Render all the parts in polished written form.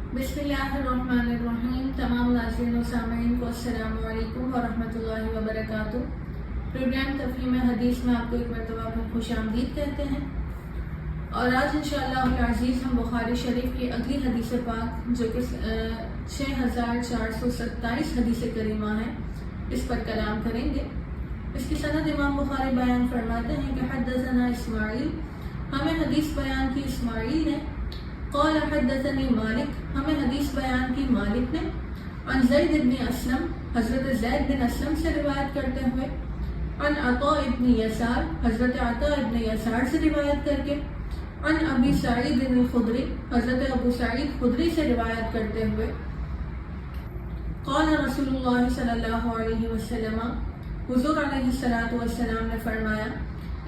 बिस्मिल्लाहिर्रहमानिर्रहीम। तमाम नाज़रीन और सामीन को अस्सलामु अलैकुम व रहमतुल्लाहि व बरकातुहू। प्रोग्राम तफहीम हदीस में आपको एक मरतबा फिर खुशामदीद कहते हैं। और आज इंशाअल्लाह अज़ीज़ हम बुखारी शरीफ की अगली हदीस पाक जो कि 6427 हदीस करीमा है, इस पर कलाम करेंगे। इसकी सनद इमाम बुखारी बयान फरमाते हैं कि हद्दसना इस्माइल, हमें हदीस बयान की इस्माइल ने, क़ाल हद्दसनी मालिक, हमें हदीस बयान की मालिक ने, अन ज़ैद इब्न असलम, हज़रत ज़ैद बिन असलम से रिवायत करते हुए, अन अता इब्न यसार, हज़रत अता इब्न यसार से रिवायत करके, अन अबी सईद अल खुदरी, हज़रत अबू सईद खुदरी से रिवायत करते हुए, क़ाल रसूलुल्लाह सल्लल्लाहु अलैहि वसल्लम, हुज़ूर अलैहिस्सलातु वस्सलाम ने फरमाया,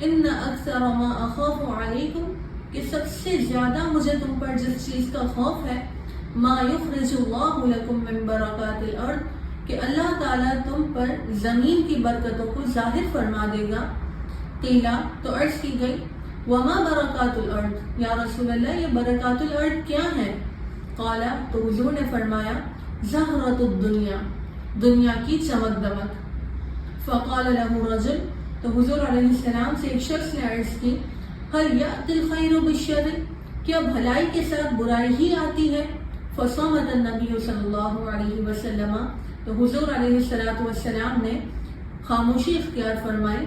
इन्न अक्सर मा अख़ाफ़ु अलैकुम, कि सबसे ज़्यादा मुझे तुम पर जिस चीज़ का खौफ है, मा युख़रिजुल्लाहु लकुम मिन बरकातिल अर्द, कि अल्लाह ताला तुम पर ज़मीन की बरकतों को ज़ाहिर फरमा देगा। क़ीला, तो अर्ज़ की गई, वमा बरकातुल अर्द, या रसूल अल्लाह ये बरकातुल अर्द क्या है? क़ाला, तो हुज़ूर ने फरमाया, ज़हरतुद दुनिया, दुनिया की चमक दमक। फ़क़ाल लहु रजुल, तो हुज़ूर अलैहिस्सलाम से एक शख्स ने अर्ज़ की, हल यातिल खैरु बिश्शर्र, क्या भलाई के साथ बुराई ही आती है? फ़समत नबी सल्लल्लाहु अलैहि वसल्लम, तो हुज़ूर अलैहिस्सलातु वस्सलाम ने खामोशी इख्तियार फरमाई।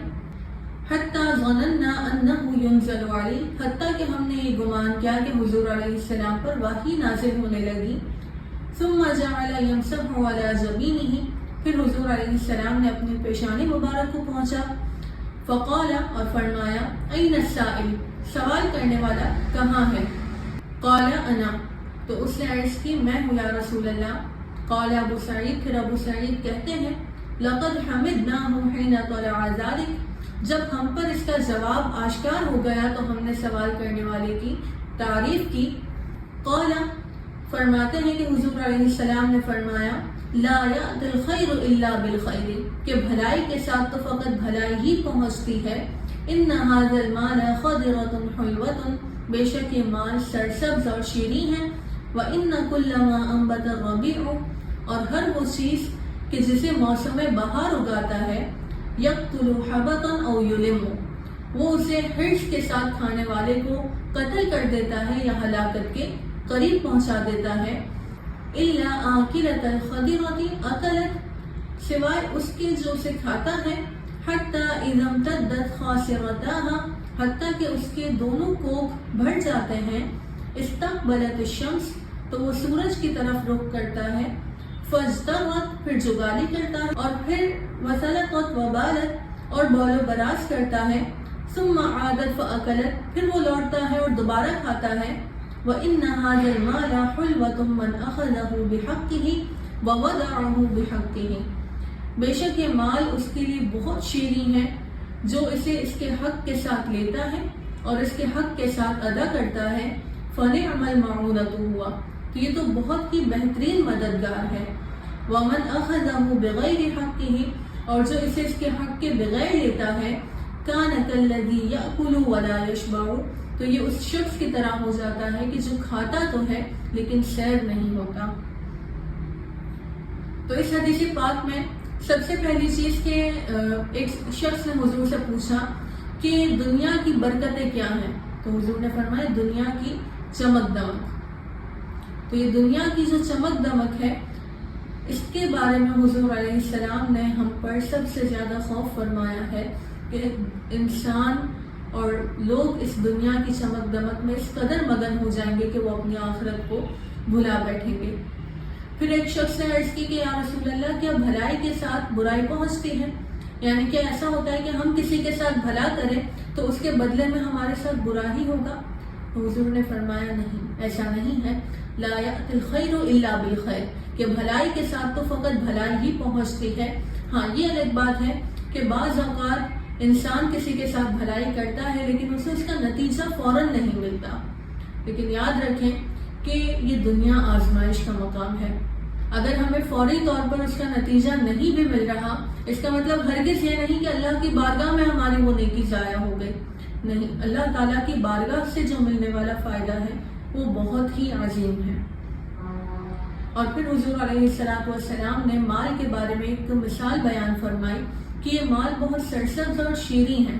हत्ता ज़नन्ना अन्नहु युनज़लु अलैहि, हत्ता कि हमने ये गुमान किया कि हुज़ूर अलैहिस्सलाम पर वही नाज़िल होने लगी। सुम्मा जअल यमसहु अला ज़बीनिही, फिर हुज़ूर अलैहिस्सलाम ने अपनी पेशानी मुबारक को पहुँचा। फ़क़ाला, और फरमाया, ऐन अस्साइल, सवाल करने वाला कहाँ है? क़ाला अना, तो उसने अर्ज़ की, मैं हूँ या रसूल अल्लाह। क़ाला अबू सईद, फिर अबू सईद कहते हैं, लक़द हमिदनाहु हिन तलअ ज़ालिक, जब हम पर इसका जवाब आश्कार हो गया तो हमने सवाल करने वाले की तारीफ की। क़ाला, फरमाते हैं कि हुज़ूर अलैहिस्सलाम ने फरमाया, ला यातिल खैरु इल्ला बिल खैर, कि भलाई के साथ तो फ़कत भलाई ही पहुँचती है। इन्ना हाज़ल माल खदिरतुन हुल्वतुन, बेशक ये माल सरसब्ज़ और शीरीं है। व इन्ना कुल्लमा अंबत रबीउ, और हर वो चीज़ कि जिसे मौसम बहार उगाता है, यक़्तुलु हबतन औ युलिमु, वो उसे हिर्स के साथ खाने वाले को कत्ल कर देता है या हलाकत के करीब पहुँचा देता है। इल्ला आकिलतल खदिरती अकलत, सिवाय उसके जो उसे खाता है। हत्ता इज़म तद्दत खासिरताहा, हत्ता कि उसके दोनों कोख भर जाते हैं। इस्तक़बलत शम्स, तो वो सूरज की तरफ रुख करता है। फज्तरत, फिर जुगाली करता है। और फिर वसलक़त वबालत, और बौलो बराज करता है। सुम्मा आदत फ़अकलत, फिर वो लौटता है और दोबारा खाता है। व इन्ना हाज़ल माला हुल्वतुम मन अख़ज़हु बिहक़्क़िही व वदअहु बिहक़्क़िही, बेशक ये माल उसके लिए बहुत शीरीं है जो इसे इसके हक के साथ लेता है और इसके हक के साथ अदा करता है। फ़निअमल मऊनतु हुआ, तो ये तो बहुत ही बेहतरीन मददगार है। वमन अख़ज़हु बिग़ैरि हक़्क़िही, और जो इसे इसके हक के बगैर लेता है, कान कल्लज़ी याकुलु वला यशबअु, तो ये उस शख्स की तरह हो जाता है कि जो खाता तो है लेकिन सैर नहीं होता। तो इस हदीस पाक में सबसे पहली चीज़ के एक शख्स ने हुजूर से पूछा कि दुनिया की बरकतें क्या हैं, तो हुजूर ने फरमाया, दुनिया की चमक दमक। तो ये दुनिया की जो चमक दमक है, इसके बारे में हुजूर अलैहिस्सलाम ने हम पर सबसे ज़्यादा खौफ फरमाया है कि इंसान और लोग इस दुनिया की चमक दमक में इस कदर मगन हो जाएंगे कि वो अपनी आखिरत को भुला बैठेंगे। फिर एक शख्स ने अर्ज़ की कि या रसूल अल्लाह, क्या भलाई के साथ बुराई पहुँचती है? यानी कि ऐसा होता है कि हम किसी के साथ भला करें तो उसके बदले में हमारे साथ बुरा ही होगा? तो हुजूर ने फरमाया, नहीं, ऐसा नहीं है। ला यातिल खैरु इल्ला बिल खैर, कि भलाई के साथ तो फ़कत भलाई ही पहुँचती है। हाँ, ये अलग बात है कि बाज़ औक़ात इंसान किसी के साथ भलाई करता है लेकिन उसे उसका नतीजा फौरन नहीं मिलता। लेकिन याद रखें कि ये दुनिया आजमाइश का मकाम है। अगर हमें फौरी तौर पर उसका नतीजा नहीं भी मिल रहा, इसका मतलब हरगिज़ ये नहीं कि अल्लाह की बारगाह में हमारी वो नेकी ज़ाया हो गई। नहीं, अल्लाह ताला की बारगाह से जो मिलने वाला फ़ायदा है वो बहुत ही अजीम है। اور پھر حضور علیہ السلام نے مال کے بارے میں ایک مثال بیان فرمائی کہ یہ مال بہت سرسبز اور شیریں ہے،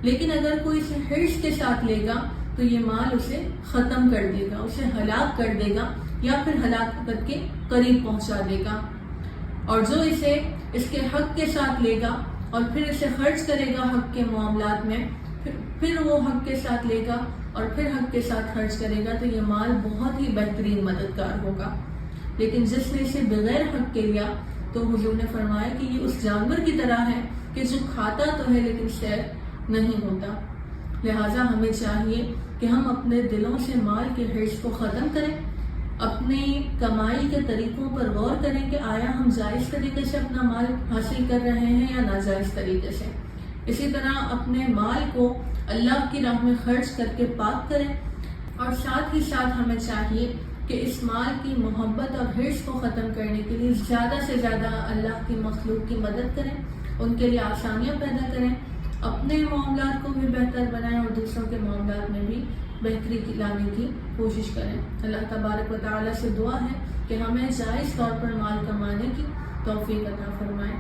لیکن اگر کوئی اسے حرص کے ساتھ لے گا تو یہ مال اسے ختم کر دے گا، اسے ہلاک کر دے گا یا پھر ہلاکت کے قریب پہنچا دے گا۔ اور جو اسے اس کے حق کے ساتھ لے گا اور پھر اسے خرچ کرے گا حق کے معاملات میں، پھر وہ حق کے ساتھ لے گا اور پھر حق کے ساتھ خرچ کرے گا، تو یہ مال بہت ہی بہترین مددگار ہوگا۔ لیکن جس نے اسے بغیر حق کے لیا تو حضور نے فرمایا کہ یہ اس جانور کی طرح ہے کہ جو کھاتا تو ہے لیکن شیر نہیں ہوتا۔ لہٰذا ہمیں چاہیے کہ ہم اپنے دلوں سے مال کے حرص کو ختم کریں، اپنی کمائی کے طریقوں پر غور کریں کہ آیا ہم جائز طریقے سے اپنا مال حاصل کر رہے ہیں یا ناجائز طریقے سے۔ اسی طرح اپنے مال کو اللہ کی راہ میں خرچ کر کے پاک کریں، اور ساتھ ہی ساتھ ہمیں چاہیے کہ اس مال کی محبت اور حرص کو ختم کرنے کے لیے زیادہ سے زیادہ اللہ کی مخلوق کی مدد کریں، ان کے لیے آسانیاں پیدا کریں، اپنے معاملات کو بھی بہتر بنائیں اور دوسروں کے معاملات میں بھی بہتری لانے کی کوشش کریں۔ اللہ تبارک و تعالیٰ سے دعا ہے کہ ہمیں جائز طور پر مال کمانے کی توفیق عطا فرمائے۔